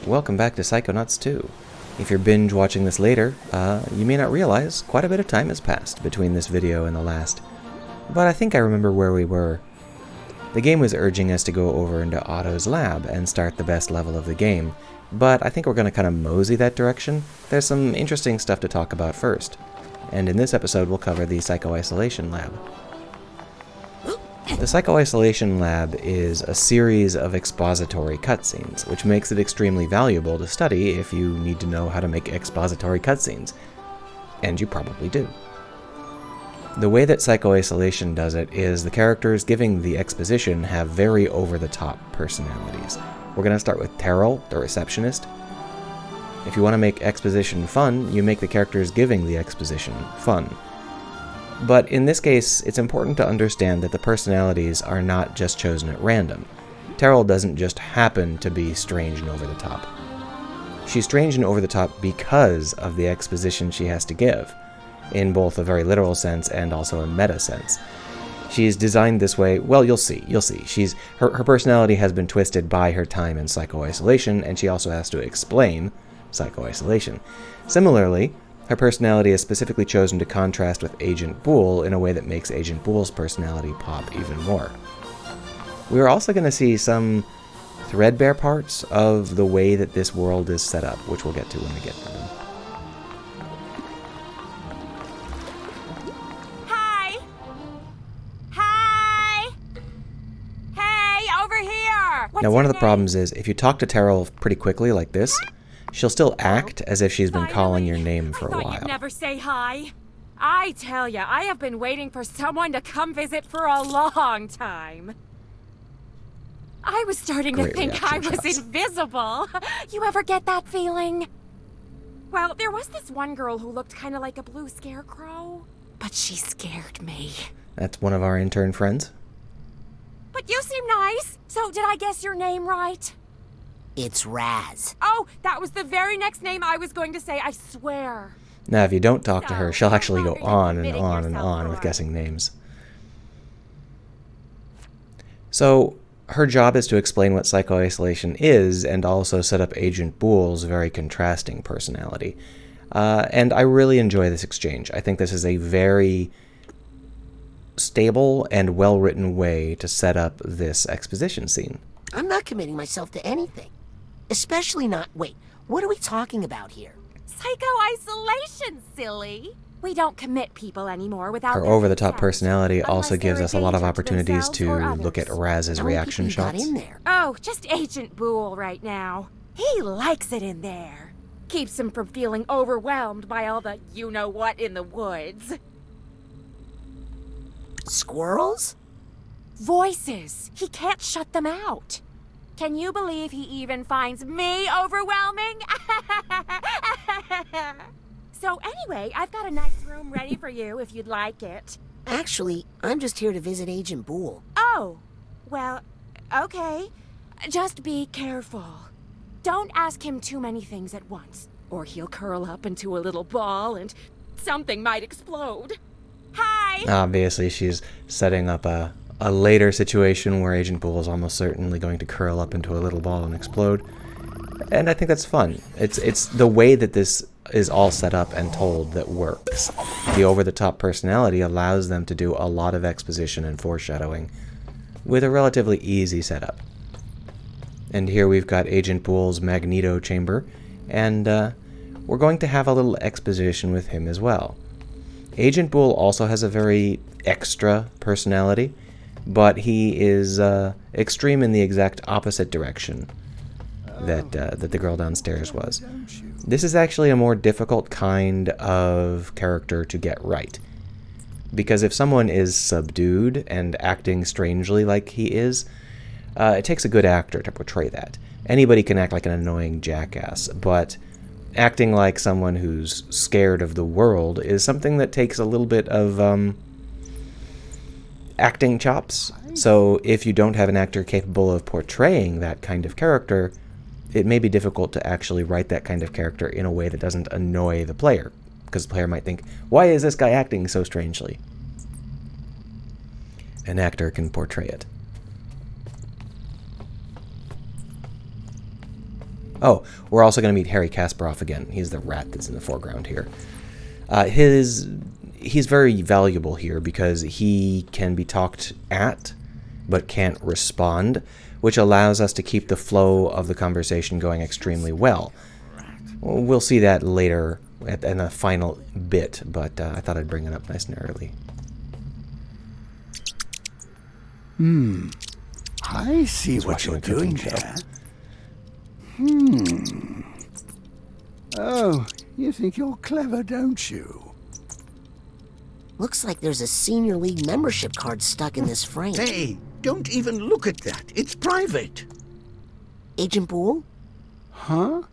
welcome back to Psychonauts 2. If you're binge watching this later, you may not realize quite a bit of time has passed between this video and the last. But I think I remember where we were. The game was urging us to go over into Otto's lab and start the best level of the game, but I think we're going to kind of mosey that direction. There's some interesting stuff to talk about first, and in this episode we'll cover the Psycho-Isolation Lab. The Psycho-Isolation Lab is a series of expository cutscenes, which makes it extremely valuable to study if you need to know how to make expository cutscenes. And you probably do. The way that Psycho-Isolation does it is the characters giving the exposition have very over-the-top personalities. We're going to start with Terrell, the receptionist. If you want to make exposition fun, you make the characters giving the exposition fun. But in this case, it's important to understand that the personalities are not just chosen at random. Terrell doesn't just happen to be strange and over the top. She's strange and over the top because of the exposition she has to give, in both a very literal sense and also a meta sense. She's designed this way, well, you'll see. Her personality has been twisted by her time in Psycho-Isolation, and she also has to explain Psycho-Isolation. Similarly, her personality is specifically chosen to contrast with Agent Boole in a way that makes Agent Boole's personality pop even more. We're also going to see some threadbare parts of the way that this world is set up, which we'll get to when we get to them. Hi! Hey, over here! Now, one of the problems is, if you talk to Terrell pretty quickly like this, she'll still act as if she's been calling your name for a while. I thought you'd never say hi. I tell ya, I have been waiting for someone to come visit for a long time. I was starting to think I was invisible. You ever get that feeling? Well, there was this one girl who looked kind of like a blue scarecrow, but she scared me. That's one of our intern friends. But you seem nice, so did I guess your name right? It's Raz. Oh, that was the very next name I was going to say, I swear. Now, if you don't talk to her, she'll actually go on and on and on with guessing names. So, her job is to explain what Psycho-Isolation is, and also set up Agent Boole's very contrasting personality. And I really enjoy this exchange. I think this is a very stable and well-written way to set up this exposition scene. I'm not committing myself to anything. Especially not... Wait, what are we talking about here? Psycho-Isolation, silly. We don't commit people anymore without... Her over-the-top personality also gives us a lot of opportunities to look at Raz's reaction shots. In there? Oh, just Agent Boole right now. He likes it in there. Keeps him from feeling overwhelmed by all the you-know-what in the woods. Squirrels? Voices. He can't shut them out. Can you believe he even finds me overwhelming? So anyway, I've got a nice room ready for you if you'd like it. Actually, I'm just here to visit Agent Boole. Oh, well, okay. Just be careful. Don't ask him too many things at once, or he'll curl up into a little ball and something might explode. Hi! Obviously, she's setting up a later situation where Agent Boole is almost certainly going to curl up into a little ball and explode. And I think that's fun. It's the way that this is all set up and told that works. The over-the-top personality allows them to do a lot of exposition and foreshadowing with a relatively easy setup. And here we've got Agent Boole's Magneto chamber, and we're going to have a little exposition with him as well. Agent Boole also has a very extra personality, but he is extreme in the exact opposite direction that the girl downstairs was. This is actually a more difficult kind of character to get right. Because if someone is subdued and acting strangely like he is, it takes a good actor to portray that. Anybody can act like an annoying jackass, but acting like someone who's scared of the world is something that takes a little bit of acting chops. So if you don't have an actor capable of portraying that kind of character, it may be difficult to actually write that kind of character in a way that doesn't annoy the player, because the player might think, why is this guy acting so strangely? An actor can portray it. Oh, we're also going to meet Harry Kasparov again. He's the rat that's in the foreground here. He's very valuable here because he can be talked at, but can't respond, which allows us to keep the flow of the conversation going extremely well. We'll see that later in the final bit, but I thought I'd bring it up nice and early. I see what you're doing there. Oh, you think you're clever, don't you? Looks like there's a Senior League membership card stuck in this frame. Hey, don't even look at that. It's private. Agent Boole? Huh?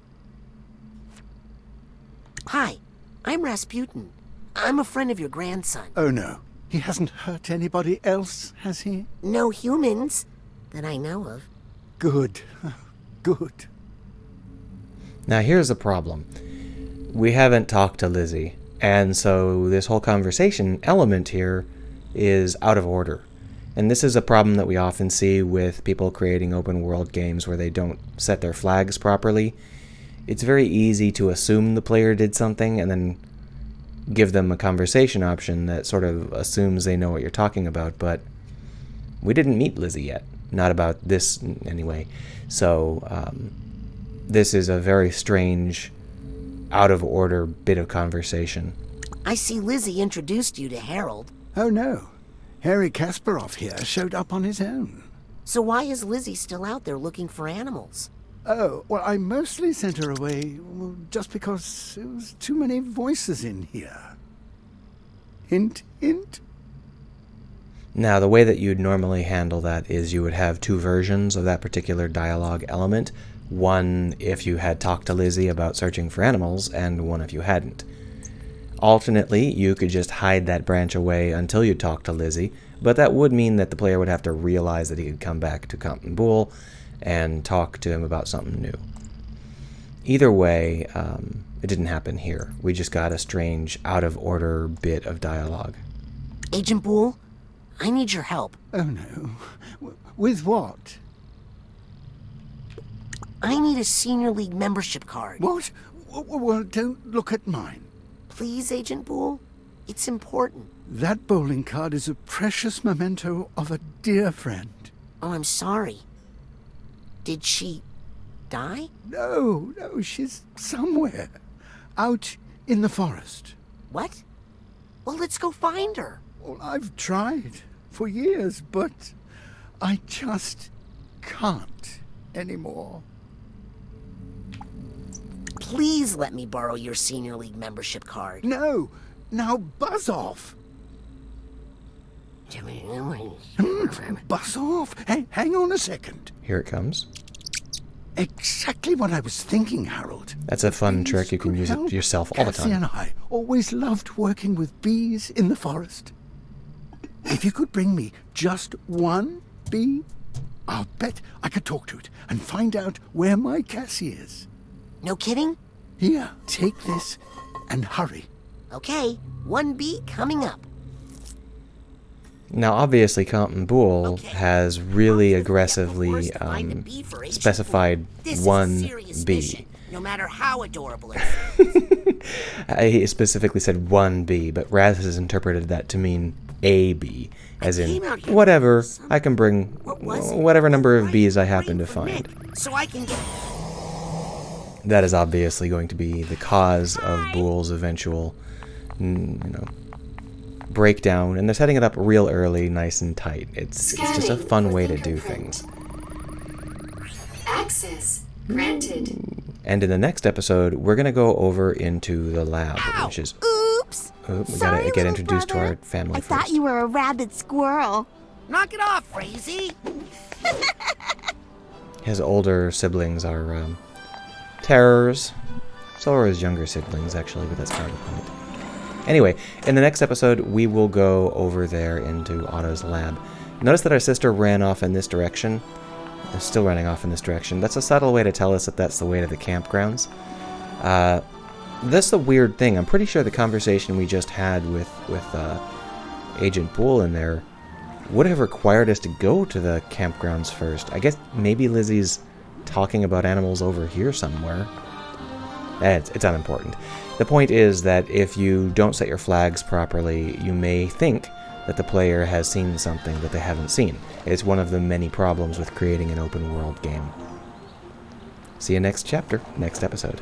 Hi, I'm Rasputin. I'm a friend of your grandson. Oh, no. He hasn't hurt anybody else, has he? No humans that I know of. Good. Good. Now here's the problem. We haven't talked to Lizzie, and so this whole conversation element here is out of order. And this is a problem that we often see with people creating open world games where they don't set their flags properly. It's very easy to assume the player did something and then give them a conversation option that sort of assumes they know what you're talking about, but we didn't meet Lizzie yet. Not about this, anyway. So, this is a very strange, out-of-order bit of conversation. I see Lizzie introduced you to Harold. Oh, no. Harry Kasparov here showed up on his own. So why is Lizzie still out there looking for animals? Oh, well, I mostly sent her away just because there was too many voices in here. Hint, hint. Now, the way that you'd normally handle that is you would have two versions of that particular dialogue element. One if you had talked to Lizzie about searching for animals, and one if you hadn't. Alternately, you could just hide that branch away until you talk to Lizzie, but that would mean that the player would have to realize that he could come back to Compton Boole and talk to him about something new. Either way, it didn't happen here. We just got a strange, out-of-order bit of dialogue. Agent Boole, I need your help. Oh, no. With what? I need a Senior League membership card. What? Well, don't look at mine. Please, Agent Boole. It's important. That bowling card is a precious memento of a dear friend. Oh, I'm sorry. Did she die? No, she's somewhere. Out in the forest. What? Well, let's go find her. Well, I've tried for years, but I just can't anymore. Please let me borrow your Senior League membership card. No, now buzz off. Buzz off. Hey, hang on a second. Here it comes. Exactly what I was thinking, Harold. That's a fun trick. You can use it yourself all the Cassie time. and I always loved working with bees in the forest. If you could bring me just one bee, I'll bet I could talk to it and find out where my Cassie is. No kidding? Here, take this and hurry. Okay, 1B coming up. Now, obviously, Compton Boole Okay. has really How aggressively does it find a bee for Agent specified Boole? This one is a serious bee. mission, no matter how adorable it is. He specifically said one bee, but Raz has interpreted that to mean a bee, as in, came out here whatever, for I can bring What was it? whatever number of Right, bees I happen bring to for find. Nick, so I can get... That is obviously going to be the cause of Boole's eventual, breakdown, and they're setting it up real early, nice and tight. It's just a fun way to do things. Access granted. And in the next episode, we're going to go over into the lab, which is... Oops! Oh, we Sorry, gotta get little introduced to our brother. family I first. thought you were a rabid squirrel. Knock it off, Frazee! His older siblings are terrors. So are his younger siblings, actually, but that's kind of the point. Anyway, in the next episode, we will go over there into Otto's lab. Notice that our sister ran off in this direction. They're still running off in this direction. That's a subtle way to tell us that that's the way to the campgrounds. That's the weird thing. I'm pretty sure the conversation we just had with Agent Boole in there would have required us to go to the campgrounds first. I guess maybe Lizzie's talking about animals over here somewhere. It's unimportant. The point is that if you don't set your flags properly, you may think that the player has seen something that they haven't seen. It's one of the many problems with creating an open world game. See you next chapter, next episode.